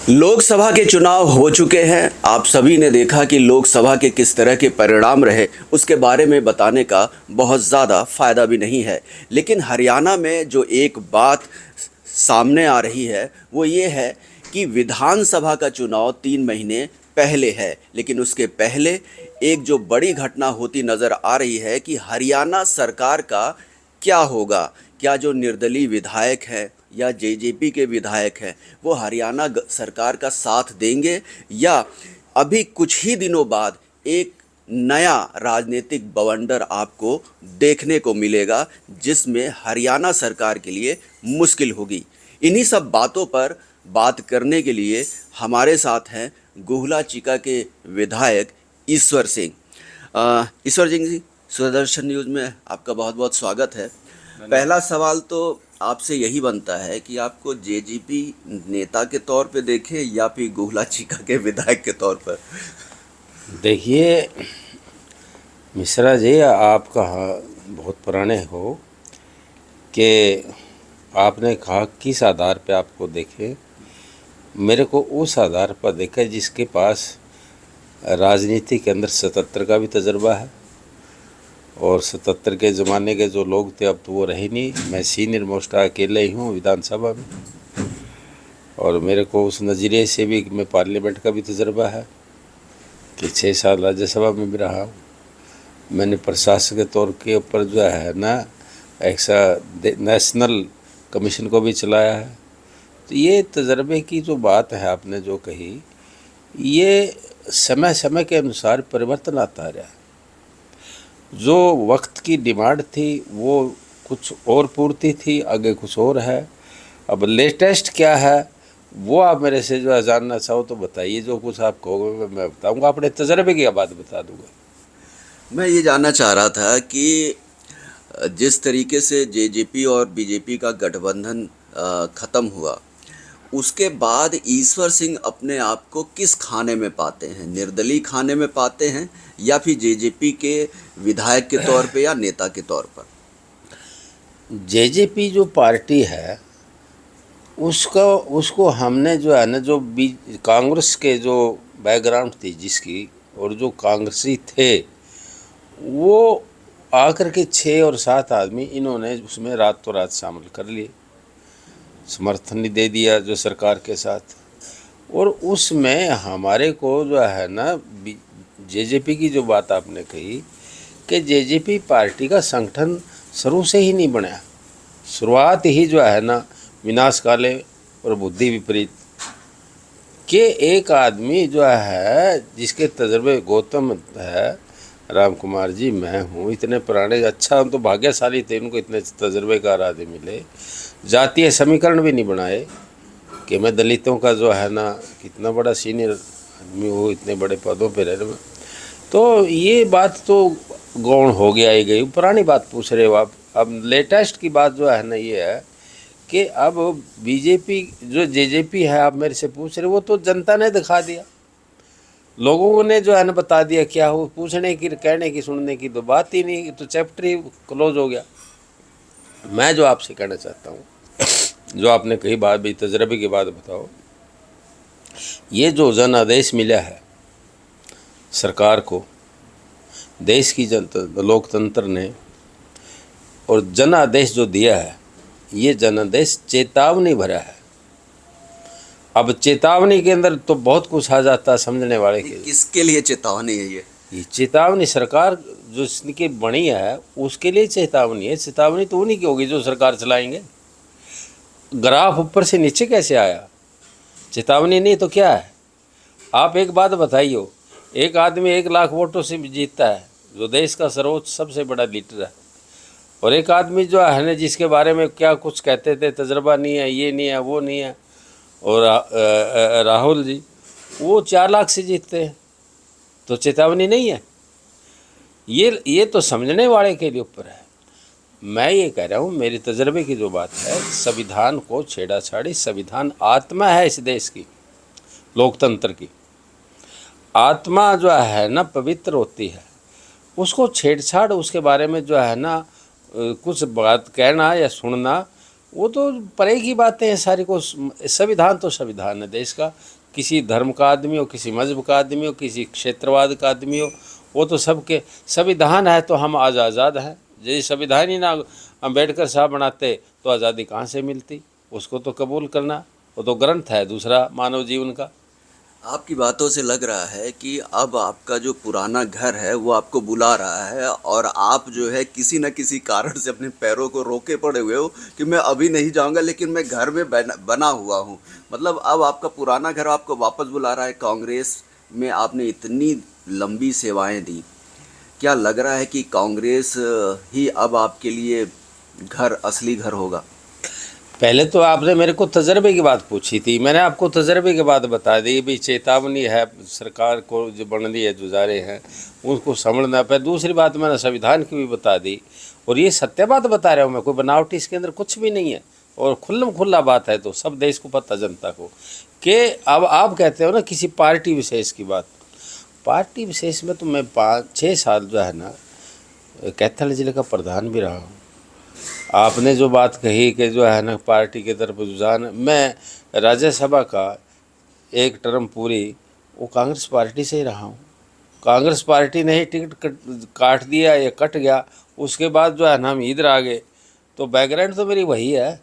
लोकसभा के चुनाव हो चुके हैं। आप सभी ने देखा कि लोकसभा के किस तरह के परिणाम रहे, उसके बारे में बताने का बहुत ज़्यादा फ़ायदा भी नहीं है। लेकिन हरियाणा में जो एक बात सामने आ रही है वो ये है कि विधानसभा का चुनाव 3 महीने पहले है, लेकिन उसके पहले एक जो बड़ी घटना होती नज़र आ रही है कि हरियाणा सरकार का क्या होगा। क्या जो निर्दलीय विधायक हैं या जेजेपी के विधायक हैं वो हरियाणा सरकार का साथ देंगे, या अभी कुछ ही दिनों बाद एक नया राजनीतिक बवंडर आपको देखने को मिलेगा जिसमें हरियाणा सरकार के लिए मुश्किल होगी। इन्हीं सब बातों पर बात करने के लिए हमारे साथ हैं गुहला चीका के विधायक ईश्वर सिंह। ईश्वर सिंह जी, सुदर्शन न्यूज़ में आपका बहुत बहुत स्वागत है। पहला सवाल तो आपसे यही बनता है कि आपको जेजेपी नेता के तौर पे देखें या फिर गुहला चीका के विधायक के तौर पर। देखिए मिश्रा जी, आप कहा बहुत पुराने हो कि आपने कहा किस आधार पे आपको देखें। मेरे को उस आधार पर देखा जिसके पास राजनीति के अंदर 77 का भी तजर्बा है, और 77 के ज़माने के जो लोग थे अब तो वो रहे नहीं। मैं सीनियर मोस्ट अकेले ही हूँ विधानसभा में, और मेरे को उस नज़रिए से भी मैं पार्लियामेंट का भी तजर्बा है कि 6 साल राज्यसभा में भी रहा हूँ। मैंने प्रशासन के तौर के ऊपर जो है ना ऐसा नेशनल कमीशन को भी चलाया है। तो ये तजर्बे की जो बात है आपने जो कही, ये समय समय के अनुसार परिवर्तन आता रहा। जो वक्त की डिमांड थी वो कुछ और पूर्ति थी, आगे कुछ और है। अब लेटेस्ट क्या है वो आप मेरे से जो है जानना चाहो तो बताइए। जो कुछ आप कहोगे मैं बताऊंगा, अपने तजर्बे की बात बता दूंगा। मैं ये जानना चाह रहा था कि जिस तरीके से जेजेपी और बीजेपी का गठबंधन ख़त्म हुआ, उसके बाद ईश्वर सिंह अपने आप को किस खाने में पाते हैं? निर्दलीय खाने में पाते हैं या फिर जेजेपी के विधायक के तौर पे या नेता के तौर पर? जेजेपी जो पार्टी है उसको हमने जो है ना, जो कांग्रेस के जो बैकग्राउंड थी जिसकी, और जो कांग्रेसी थे वो आकर के 6 और 7 आदमी इन्होंने उसमें रातों रात शामिल कर लिए, समर्थन ही दे दिया जो सरकार के साथ। और उसमें हमारे को जो है ना जेजेपी की जो बात आपने कही कि जेजेपी पार्टी का संगठन शुरू से ही नहीं बनाया। शुरुआत ही जो है ना विनाश काले और बुद्धि विपरीत के एक आदमी जो है जिसके तजर्बे गौतम है, राम कुमार जी मैं हूँ, इतने पुराने, अच्छा हम तो भाग्यशाली थे उनको इतने तजर्बेकार आदमी मिले। जातीय समीकरण भी नहीं बनाए कि मैं दलितों का जो है ना कितना बड़ा सीनियर आदमी हो, इतने बड़े पदों पे रहने में। तो ये बात तो गौण हो गया ही गई, पुरानी बात पूछ रहे हो आप। अब लेटेस्ट की बात जो है ना ये है कि अब बीजेपी जो जेजेपी है आप मेरे से पूछ रहे, वो तो जनता ने दिखा दिया, लोगों ने जो है ना बता दिया क्या हो। पूछने की, कहने की, सुनने की तो बात ही नहीं, तो चैप्टर ही क्लोज हो गया। मैं जो आपसे कहना चाहता हूँ, जो आपने कही बात भी तजर्बे की बात बताओ, ये जो जन आदेश मिला है सरकार को, देश की जनता लोकतंत्र ने, और जन आदेश जो दिया है ये जन आदेश चेतावनी भरा है। अब चेतावनी के अंदर तो बहुत कुछ आ जाता है समझने वाले के लिए। किसके लिए चेतावनी है ये चेतावनी सरकार जो इसकी बनी है उसके लिए चेतावनी है। चेतावनी तो उन्हीं की होगी जो सरकार चलाएंगे। ग्राफ ऊपर से नीचे कैसे आया? चेतावनी नहीं तो क्या है? आप एक बात बताइए, एक आदमी 1 लाख वोटों से जीतता है जो देश का सर्वोच्च सबसे बड़ा लीडर है, और एक आदमी जो है ना जिसके बारे में क्या कुछ कहते थे, तजर्बा नहीं है, ये नहीं है, वो नहीं है, और राहुल जी वो 4 लाख से जीतते हैं, तो चेतावनी नहीं है? ये तो समझने वाले के लिए ऊपर है। मैं ये कह रहा हूँ, मेरे तजर्बे की जो बात है, संविधान को छेड़ाछाड़ी, संविधान आत्मा है इस देश की, लोकतंत्र की आत्मा जो है ना पवित्र होती है, उसको छेड़छाड़, उसके बारे में जो है ना कुछ बात कहना या सुनना वो तो परे की बातें हैं सारी को। संविधान तो संविधान है देश का, किसी धर्म का आदमी हो, किसी मजहब का आदमी हो, किसी क्षेत्रवाद का आदमी हो, वो तो सबके संविधान है। तो हम आज आज़ाद हैं। यदि संविधान ही ना अम्बेडकर साहब बनाते तो आज़ादी कहाँ से मिलती? उसको तो कबूल करना, वो तो ग्रंथ है दूसरा मानव जीवन का। आपकी बातों से लग रहा है कि अब आपका जो पुराना घर है वो आपको बुला रहा है और आप जो है किसी न किसी कारण से अपने पैरों को रोके पड़े हुए हो कि मैं अभी नहीं जाऊंगा, लेकिन मैं घर में बना हुआ हूँ। मतलब अब आपका पुराना घर आपको वापस बुला रहा है। कांग्रेस में आपने इतनी लंबी सेवाएं दी, क्या लग रहा है कि कांग्रेस ही अब आपके लिए घर, असली घर होगा? पहले तो आपने मेरे को तजर्बे की बात पूछी थी, मैंने आपको तजर्बे की बात बता दी भी। चेतावनी है सरकार को, जो बन रही है जुजारे हैं उनको समझना पे। दूसरी बात मैंने संविधान की भी बता दी, और ये सत्य बात बता रहा हूँ मैं, कोई बनावटी इसके अंदर कुछ भी नहीं है, और खुल्लम खुल्ला बात है। तो सब देश को पता, जनता को, कि अब आप कहते हो ना किसी पार्टी विशेष की बात। पार्टी विशेष में तो मैं 5-6 साल जो है ना कैथल जिले का प्रधान भी रहा हूँ। आपने जो बात कही कि जो है ना पार्टी की तरफ रुझान, मैं राज्यसभा का एक टर्म पूरी वो कांग्रेस पार्टी से ही रहा हूँ। कांग्रेस पार्टी ने ही टिकट काट दिया या कट गया, उसके बाद जो है ना हम इधर आ गए। तो बैकग्राउंड तो मेरी वही है,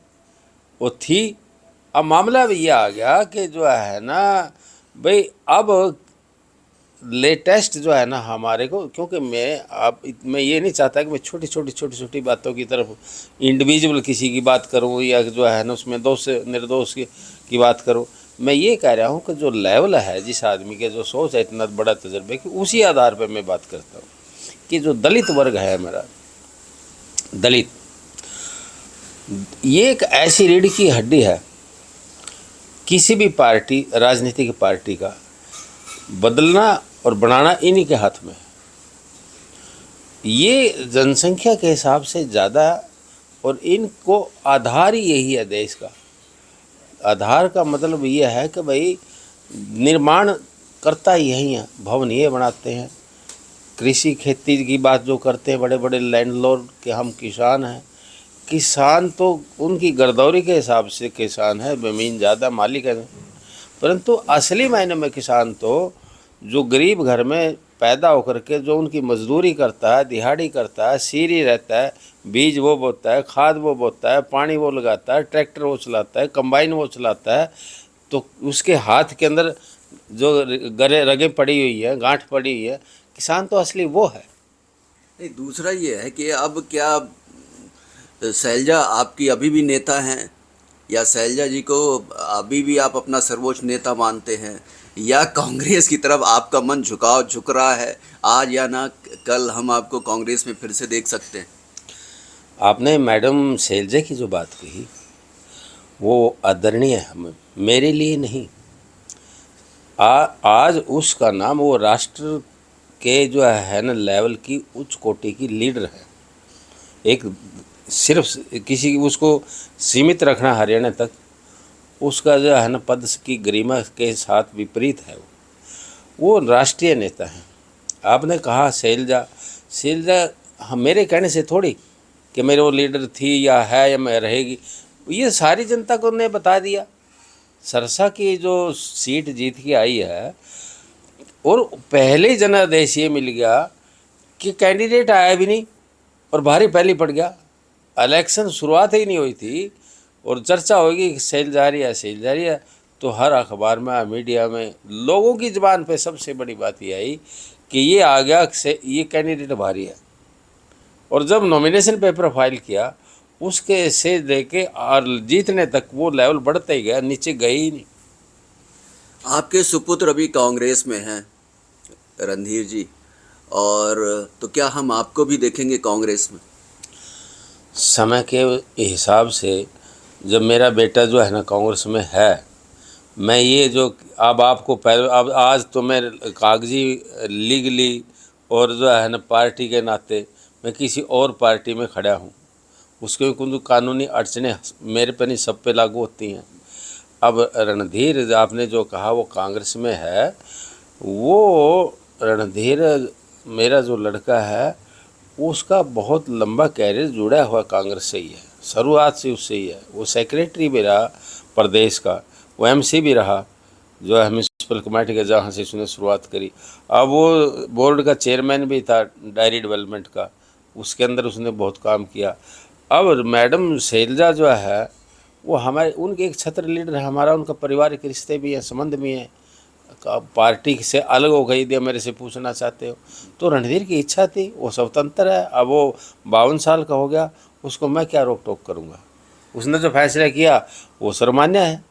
वो थी। अब मामला भी ये आ गया कि जो है ना भाई, अब लेटेस्ट जो है ना हमारे को, क्योंकि मैं ये नहीं चाहता कि मैं छोटी छोटी बातों की तरफ इंडिविजुअल किसी की बात करूं, या जो है ना उसमें दोष निर्दोष की बात करूं। मैं ये कह रहा हूं कि जो लेवल है जिस आदमी के, जो सोच है इतना बड़ा तजर्बे की, उसी आधार पर मैं बात करता हूँ कि जो दलित वर्ग है मेरा, दलित, ये एक ऐसी रीढ़ की हड्डी है किसी भी पार्टी, राजनीतिक पार्टी का बदलना और बनाना इन्हीं के हाथ में। ये जनसंख्या के हिसाब से ज़्यादा, और इनको आधार ही यही है देश का। आधार का मतलब ये है कि भाई निर्माण करता यही है, भवन ये बनाते हैं। कृषि खेती की बात जो करते हैं बड़े बड़े लैंडलॉर्ड के, हम किसान हैं। किसान तो उनकी गर्दौरी के हिसाब से किसान है, ज़मीन ज़्यादा मालिक है, परंतु असली मायने में किसान तो जो गरीब घर में पैदा होकर के जो उनकी मजदूरी करता है, दिहाड़ी करता है, सीरी रहता है, बीज वो बोता है, खाद वो बोता है, पानी वो लगाता है, ट्रैक्टर वो चलाता है, कंबाइन वो चलाता है, तो उसके हाथ के अंदर जो गरे रगें पड़ी हुई है, गांठ पड़ी हुई है, किसान तो असली वो है। नहीं, दूसरा ये है कि अब क्या शैलजा आपकी अभी भी नेता हैं, या शैलजा जी को अभी भी आप अपना सर्वोच्च नेता मानते हैं, या कांग्रेस की तरफ आपका मन झुक रहा है? आज या ना कल हम आपको कांग्रेस में फिर से देख सकते हैं। आपने मैडम शैलजा की जो बात कही वो आदरणीय है, मेरे लिए नहीं। आज उसका नाम, वो राष्ट्र के जो है ना लेवल की उच्च कोटि की लीडर है। एक सिर्फ किसी उसको सीमित रखना हरियाणा तक, उसका जो है ना पद की गरिमा के साथ विपरीत है। वो राष्ट्रीय नेता हैं। आपने कहा शैलजा, शैलजा हम मेरे कहने से थोड़ी कि मेरे वो लीडर थी या है या मैं रहेगी, ये सारी जनता को उन्हें बता दिया। सरसा की जो सीट जीत के आई है, और पहले ही जनादेश ये मिल गया कि कैंडिडेट आया भी नहीं और भारी पहली पड़ गया। इलेक्शन शुरुआत ही नहीं हुई थी और चर्चा होगी कि सेल जारी है, तो हर अखबार में, मीडिया में, लोगों की ज़बान पे सबसे बड़ी बात ये आई कि ये आ गया, ये कैंडिडेट भारी है। और जब नॉमिनेशन पेपर फाइल किया, उसके से दे के और जीतने तक वो लेवल बढ़ता ही गया, नीचे गए ही नहीं। आपके सुपुत्र अभी कांग्रेस में हैं, रणधीर जी, और तो क्या हम आपको भी देखेंगे कांग्रेस में? समय के हिसाब से जब मेरा बेटा जो है ना कांग्रेस में है, मैं ये जो अब आपको पहले, अब आज तो मैं कागजी लीगली और जो है ना पार्टी के नाते मैं किसी और पार्टी में खड़ा हूँ, उसके कुछ कानूनी अड़चने मेरे पे नहीं, सब पे लागू होती हैं। अब रणधीर आपने जो कहा वो कांग्रेस में है, वो रणधीर मेरा जो लड़का है उसका बहुत लंबा कैरियर जुड़ा हुआ कांग्रेस से ही है। शुरुआत से उससे ही है। वो सेक्रेटरी भी रहा प्रदेश का, वो एमसी भी रहा जो है म्यूनसिपल कमेटी का, जहाँ से उसने शुरुआत करी। अब वो बोर्ड का चेयरमैन भी था डायरी डेवलपमेंट का, उसके अंदर उसने बहुत काम किया। अब मैडम शैलजा जो है वो हमारे उनके एक छत्र लीडर है, हमारा उनका पारिवारिक रिश्ते भी हैं, संबंध भी हैं। पार्टी से अलग हो गई थी, मेरे से पूछना चाहते हो तो रणधीर की इच्छा थी, वो स्वतंत्र है। अब वो 52 साल का हो गया, उसको मैं क्या रोक टोक करूँगा। उसने जो फैसला किया वो सर्वमान्य है।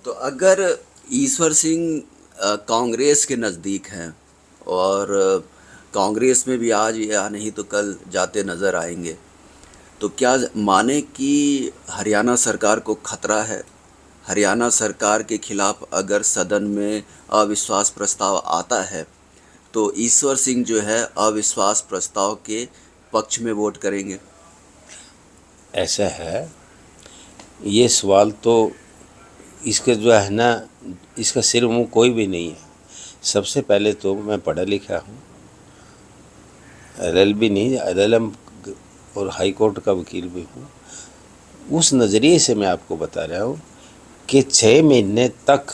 तो अगर ईश्वर सिंह कांग्रेस के नज़दीक हैं और कांग्रेस में भी आज या नहीं तो कल जाते नज़र आएंगे, तो क्या माने कि हरियाणा सरकार को खतरा है? हरियाणा सरकार के खिलाफ अगर सदन में अविश्वास प्रस्ताव आता है तो ईश्वर सिंह जो है अविश्वास प्रस्ताव के पक्ष में वोट करेंगे? ऐसा है, ये सवाल तो इसके जो है ना, इसका सिर मुंह कोई भी नहीं है। सबसे पहले तो मैं पढ़ा लिखा हूँ, LLB नहीं, LLM और हाई कोर्ट का वकील भी हूँ। उस नज़रिए से मैं आपको बता रहा हूँ कि 6 महीने तक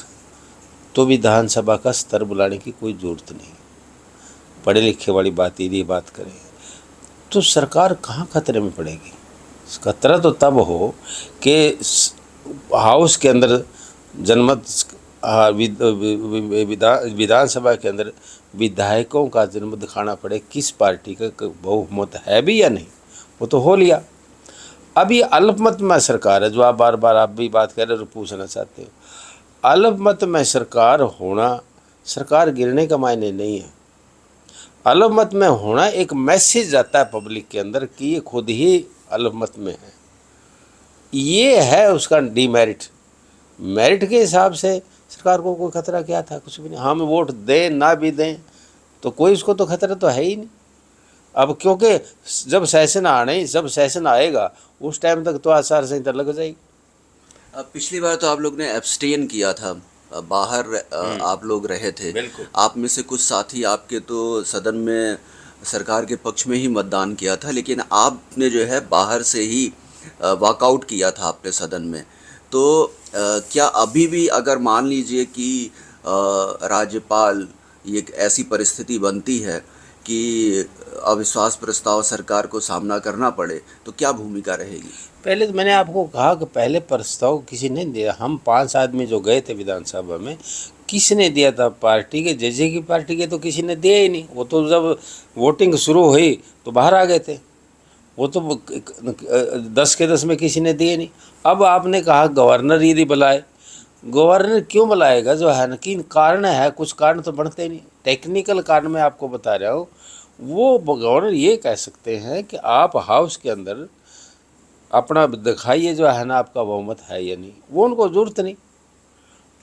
तो विधानसभा का स्तर बुलाने की कोई ज़रूरत नहीं। पढ़े लिखे वाली बात यदि बात करें तो सरकार कहाँ खतरे में पड़ेगी। खतरा तो तब हो कि हाउस के अंदर जनमत, विधानसभा के अंदर विधायकों का जनमत दिखाना पड़े किस पार्टी का बहुमत है भी या नहीं। वो तो हो लिया। अब ये अल्पमत में सरकार है, जो आप बार बार आप भी बात कर रहे हो, पूछना चाहते हो। अल्पमत में सरकार होना सरकार गिरने का मायने नहीं है। अल्पमत में होना एक मैसेज जाता है पब्लिक के अंदर कि ये खुद ही अल्पमत में है। ये है उसका डीमेरिट। मेरिट के हिसाब से सरकार को कोई खतरा क्या था? कुछ भी नहीं। हम वोट दें ना भी दें तो कोई उसको तो खतरा तो है ही नहीं। अब क्योंकि जब सेशन आएगा उस टाइम तक तो आचार संहिता लग जाएगी। अब पिछली बार तो आप लोग ने एब्सटेन किया था, बाहर आप लोग रहे थे। बिल्कुल। आप में से कुछ साथी आपके तो सदन में सरकार के पक्ष में ही मतदान किया था, लेकिन आपने जो है बाहर से ही वॉकआउट किया था अपने सदन में। तो क्या अभी भी अगर मान लीजिए कि राज्यपाल, ये ऐसी परिस्थिति बनती है कि अविश्वास प्रस्ताव सरकार को सामना करना पड़े, तो क्या भूमिका रहेगी? पहले तो मैंने आपको कहा कि पहले प्रस्ताव किसी ने दिया। हम 5 आदमी जो गए थे विधानसभा में, किसने दिया था? पार्टी के, जेजे की पार्टी के तो किसी ने दिया ही नहीं। वो तो जब वोटिंग शुरू हुई तो बाहर आ गए थे। वो तो 10 के 10 में किसी ने दिए नहीं। अब आपने कहा गवर्नर यदि बुलाए, गवर्नर क्यों बुलाएगा? जो है ना कि कारण है, कुछ कारण तो बनते ही नहीं। टेक्निकल कारण मैं आपको बता रहा हूँ। वो गवर्नर ये कह सकते हैं कि आप हाउस के अंदर अपना दिखाइए जो है ना आपका बहुमत है या नहीं। वो उनको ज़रूरत नहीं।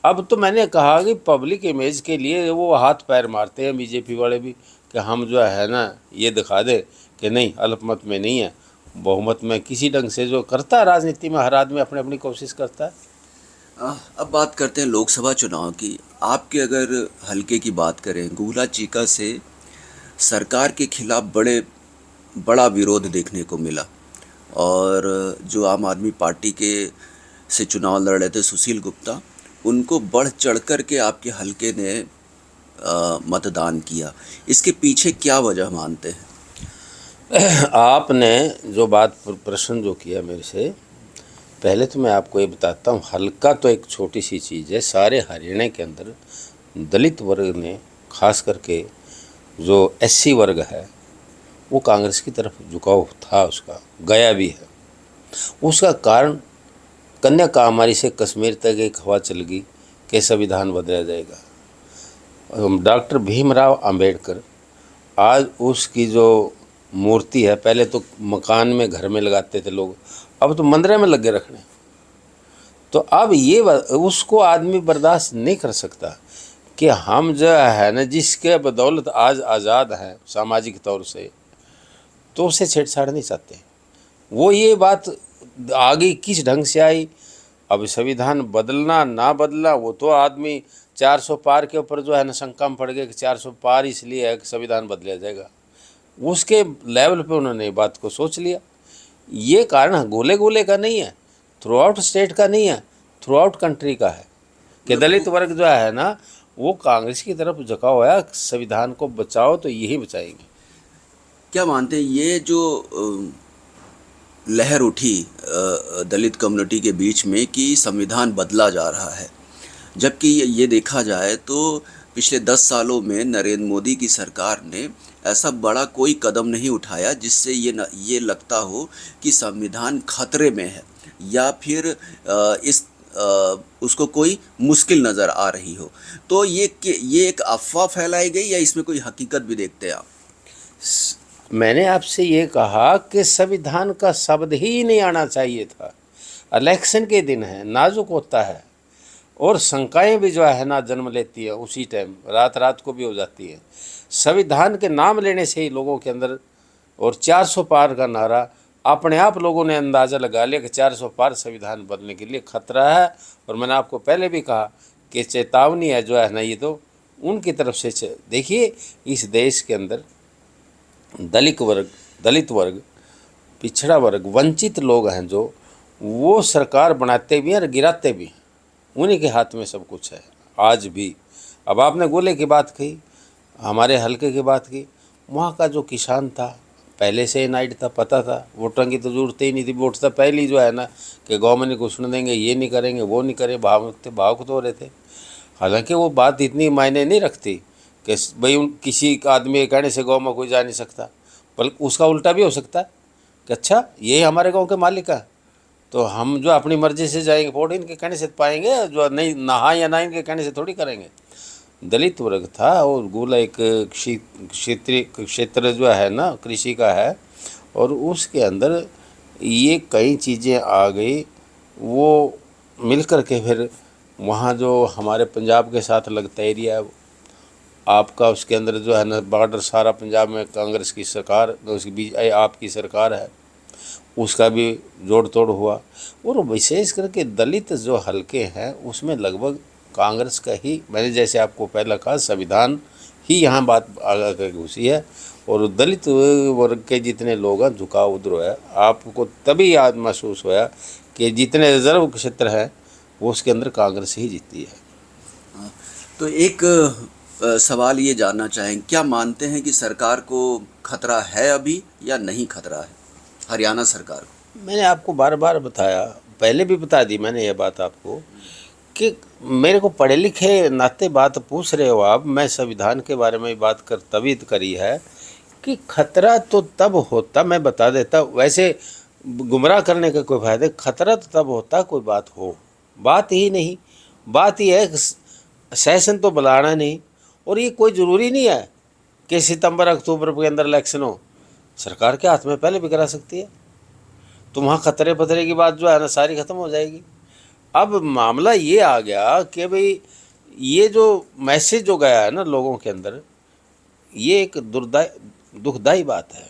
अब तो मैंने कहा कि पब्लिक इमेज के लिए वो हाथ पैर मारते हैं बीजेपी वाले भी कि हम जो है ना ये दिखा दें कि नहीं, अल्पमत में नहीं है, बहुमत में। किसी ढंग से जो करता है राजनीति में, हर आदमी अपनी अपनी कोशिश करता है। अब बात करते हैं लोकसभा चुनाव की। आपके अगर हलके की बात करें, गुगला चीका से सरकार के खिलाफ बड़ा विरोध देखने को मिला, और जो आम आदमी पार्टी के से चुनाव लड़ रहे थे सुशील गुप्ता, उनको बढ़ चढ़ कर के आपके हलके ने मतदान किया। इसके पीछे क्या वजह मानते हैं? आपने जो बात प्रश्न जो किया मेरे से, पहले तो मैं आपको ये बताता हूँ, हल्का तो एक छोटी सी चीज़ है। सारे हरियाणा के अंदर दलित वर्ग ने, खास करके जो SC वर्ग है, वो कांग्रेस की तरफ झुकाव था, उसका गया भी है। उसका कारण कन्याकुमारी से कश्मीर तक एक हवा चल गई कि संविधान बदला जाएगा। डॉक्टर भीमराव अंबेडकर, आज उसकी जो मूर्ति है, पहले तो मकान में, घर में लगाते थे लोग, अब तो मंदिर में लगे रखने। तो अब ये उसको आदमी बर्दाश्त नहीं कर सकता कि हम जो है ना, जिसके बदौलत आज आज़ाद हैं सामाजिक तौर से, तो उसे छेड़छाड़ नहीं चाहते। वो ये बात आगे किस ढंग से आई, अब संविधान बदलना ना बदलना, वो तो आदमी 400 पार के ऊपर जो है ना शंका में पड़ गया कि 400 पार इसलिए है कि संविधान बदला जाएगा। उसके लेवल पे उन्होंने बात को सोच लिया। ये कारण गोले गोले का नहीं है, थ्रू आउट स्टेट का नहीं है, थ्रू आउट कंट्री का है कि दलित वर्ग जो है ना वो कांग्रेस की तरफ झुका हुआ है। संविधान को बचाओ तो यही बचाएंगे। क्या मानते हैं ये जो लहर उठी दलित कम्युनिटी के बीच में कि संविधान बदला जा रहा है, जबकि ये देखा जाए तो पिछले 10 सालों में नरेंद्र मोदी की सरकार ने ऐसा बड़ा कोई कदम नहीं उठाया जिससे ये लगता हो कि संविधान खतरे में है या फिर उसको कोई मुश्किल नज़र आ रही हो। तो ये एक अफवाह फैलाई गई या इसमें कोई हकीकत भी देखते हैं आप? मैंने आपसे ये कहा कि संविधान का शब्द ही नहीं आना चाहिए था। इलेक्शन के दिन है, नाजुक होता है और शंकाएं भी जो है ना जन्म लेती है उसी टाइम, रात रात को भी हो जाती है। संविधान के नाम लेने से ही लोगों के अंदर, और 400 पार का नारा, अपने आप लोगों ने अंदाज़ा लगा लिया कि 400 पार संविधान बनने के लिए खतरा है। और मैंने आपको पहले भी कहा कि चेतावनी है जो है ना, ये तो उनकी तरफ से। देखिए इस देश के अंदर दलित वर्ग, पिछड़ा वर्ग, वंचित लोग हैं जो, वो सरकार बनाते भी हैं और गिराते भी हैं। उन्हीं के हाथ में सब कुछ है आज भी। अब आपने गोले की बात कही, हमारे हलके की बात की, वहाँ का जो किसान था पहले से नाइट था, पता था, वोटों की तो जरूरत ही नहीं थी। वोट तो पहले ही जो है ना कि गवर्नमेंट को सुन देंगे, ये नहीं करेंगे, वो नहीं करें, भावुक तो हो रहे थे। हालांकि वो बात इतनी मायने नहीं रखती कि भाई किसी आदमी के कहने से गाँव में कोई जा नहीं सकता, बल्कि उसका उल्टा भी हो सकता है कि अच्छा ये हमारे गाँव के मालिक है तो हम जो अपनी मर्जी से जाएंगे वोट इनके कहने से पाएंगे, जो नहीं नहा या ना इनके कहने से थोड़ी करेंगे। दलित वर्ग था और गोला एक क्षेत्र जो है ना कृषि का है, और उसके अंदर ये कई चीज़ें आ गई, वो मिल कर के फिर वहाँ जो हमारे पंजाब के साथ लगता एरिया है आपका, उसके अंदर जो है ना बॉर्डर सारा पंजाब में कांग्रेस की सरकार, उसके बीच आपकी सरकार है, उसका भी जोड़ तोड़ हुआ। और विशेष करके दलित जो हलके हैं उसमें लगभग कांग्रेस का ही, मैंने जैसे आपको पहले कहा, संविधान ही यहाँ बात आगा कर घुसी है। और दलित वर्ग के जितने लोग हैं झुकाव उधर है। आपको तभी याद महसूस होया कि जितने रिजर्व क्षेत्र हैं वो उसके अंदर कांग्रेस ही जीती है। तो एक सवाल ये जानना चाहेंगे, क्या मानते हैं कि सरकार को खतरा है अभी या नहीं खतरा है, हरियाणा सरकार को? मैंने आपको बार बार बताया, पहले भी बता दी मैंने ये बात आपको, कि मेरे को पढ़े लिखे नाते बात पूछ रहे हो आप। मैं संविधान के बारे में बात तभी करी है कि खतरा तो तब होता, मैं बता देता, वैसे गुमराह करने का कोई फायदा। खतरा तो तब होता कोई बात हो, बात ही नहीं, बात ही है सेशन तो बुलाना नहीं। और ये कोई ज़रूरी नहीं है कि सितंबर अक्टूबर के अंदर इलेक्शन हो, सरकार के हाथ में पहले भी करा सकती है। तो वहाँ खतरे पतरे की बात जो है ना सारी ख़त्म हो जाएगी। अब मामला ये आ गया कि भाई ये जो मैसेज जो गया है ना लोगों के अंदर, ये एक दुखदाई बात है।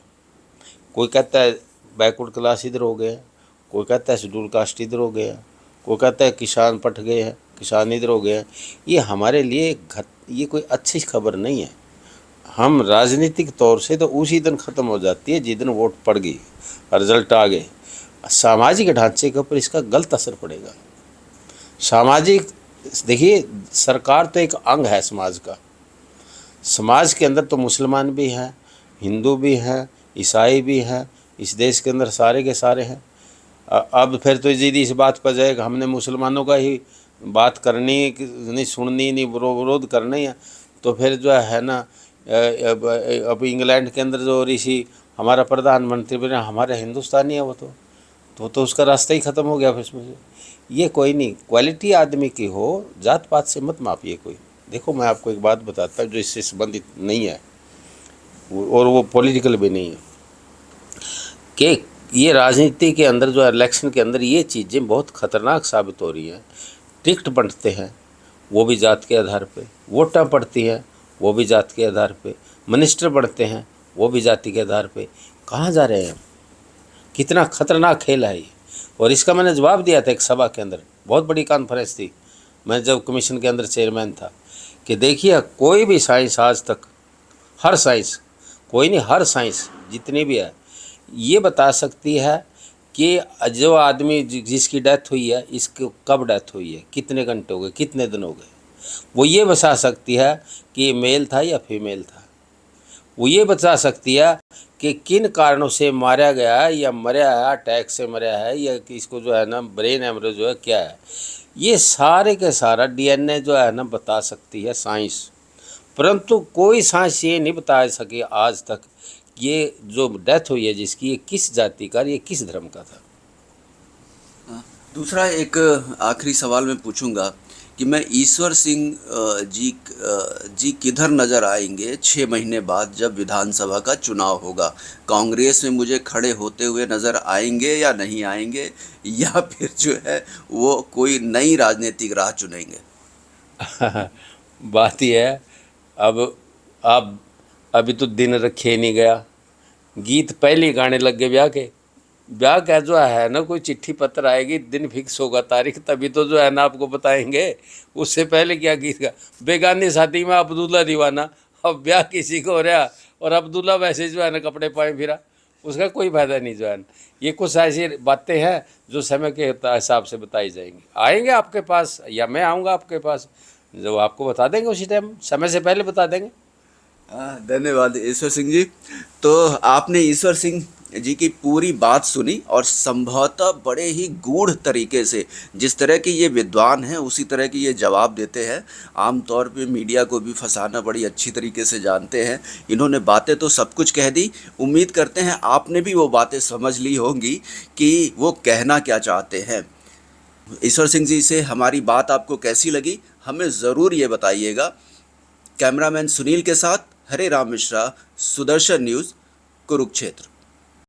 कोई कहता है बैकवर्ड क्लास इधर हो गए हैं, कोई कहता है शेड्यूल कास्ट इधर हो गए हैं, कोई कहता है किसान पट गए हैं, किसान इधर हो गए हैं। ये हमारे लिए ये कोई अच्छी खबर नहीं है। हम राजनीतिक तौर से तो उसी दिन ख़त्म हो जाती है जिस दिन वोट पड़ गई, रिजल्ट आ गए। सामाजिक ढांचे के ऊपर इसका गलत असर पड़ेगा। सामाजिक, देखिए सरकार तो एक अंग है समाज का। समाज के अंदर तो मुसलमान भी हैं, हिंदू भी हैं, ईसाई भी हैं, इस देश के अंदर सारे के सारे हैं। अब फिर तो जीदी इस बात पर जाएगा हमने मुसलमानों का ही बात करनी, नहीं सुननी, नहीं विरोध करना ही है। तो फिर जो है ना अब इंग्लैंड के अंदर जो ऋषि हमारा प्रधानमंत्री बने, हमारे हिंदुस्तानी है वो तो उसका रास्ता ही ख़त्म हो गया फिर इसमें से। ये कोई नहीं, क्वालिटी आदमी की हो, जात पात से मत मापिए कोई। देखो मैं आपको एक बात बताता हूँ जो इससे संबंधित नहीं है और वो पॉलिटिकल भी नहीं है, कि ये राजनीति के अंदर जो इलेक्शन के अंदर ये चीज़ें बहुत ख़तरनाक साबित हो रही हैं। टिकट बंटते हैं वो भी जात के आधार पे, वोटां पड़ती हैं वो भी जात के आधार पे, मिनिस्टर बढ़ते हैं वो भी जाति के आधार पे। कहाँ जा रहे हैं हम? कितना खतरनाक खेल है ये। और इसका मैंने जवाब दिया था एक सभा के अंदर, बहुत बड़ी कॉन्फ्रेंस थी, मैं जब कमीशन के अंदर चेयरमैन था, कि देखिए कोई भी साइंस आज तक, हर साइंस, कोई नहीं, हर साइंस जितनी भी है ये बता सकती है कि जो आदमी जिसकी डेथ हुई है, इसको कब डेथ हुई है, कितने घंटे हो गए, कितने दिन हो गए। वो ये बता सकती है कि ये मेल था या फीमेल था। वो ये बता सकती है कि किन कारणों से मारा गया है, या मरा है, अटैक से मरा है, या कि इसको जो है ना ब्रेन हेमरेज जो है क्या है। ये सारे के सारा डीएनए जो है ना बता सकती है साइंस। परंतु कोई साइंस ये नहीं बता सकी आज तक ये जो डेथ हुई है जिसकी, ये किस जाति का, ये किस धर्म का था। दूसरा एक आखिरी सवाल मैं पूछूंगा कि मैं ईश्वर सिंह जी किधर नज़र आएंगे 6 महीने बाद जब विधानसभा का चुनाव होगा। कांग्रेस में मुझे खड़े होते हुए नज़र आएंगे या नहीं आएंगे, या फिर जो है वो कोई नई राजनीतिक राह चुनेंगे। बात यह है, अब आप अभी तो दिन रखे नहीं गया, गीत पहले ही गाने लग गए ब्याह का जो है ना, कोई चिट्ठी पत्र आएगी, दिन फिक्स होगा तारीख, तभी तो जो है ना आपको बताएंगे। उससे पहले क्या गीत का बेगानी शादी में अब्दुल्ला दीवाना, अब ब्याह किसी को हो रहा और अब्दुल्ला वैसे जो है ना कपड़े पाए फिरा, उसका कोई फायदा नहीं जो है ना। ये कुछ ऐसी बातें हैं जो समय के हिसाब से बताई जाएंगी। आएंगे आपके पास या मैं आऊँगा आपके पास, जो आपको बता देंगे उसी टाइम, समय से पहले बता देंगे। धन्यवाद ईश्वर सिंह जी। तो आपने ईश्वर सिंह जी की पूरी बात सुनी और संभवतः बड़े ही गूढ़ तरीके से, जिस तरह के ये विद्वान हैं उसी तरह के ये जवाब देते हैं। आमतौर पे मीडिया को भी फंसाना बड़ी अच्छी तरीके से जानते हैं। इन्होंने बातें तो सब कुछ कह दी। उम्मीद करते हैं आपने भी वो बातें समझ ली होंगी कि वो कहना क्या चाहते हैं। ईश्वर सिंह जी से हमारी बात आपको कैसी लगी, हमें ज़रूर ये बताइएगा। कैमरामैन सुनील के साथ हरे राम मिश्रा, सुदर्शन न्यूज़, कुरुक्षेत्र।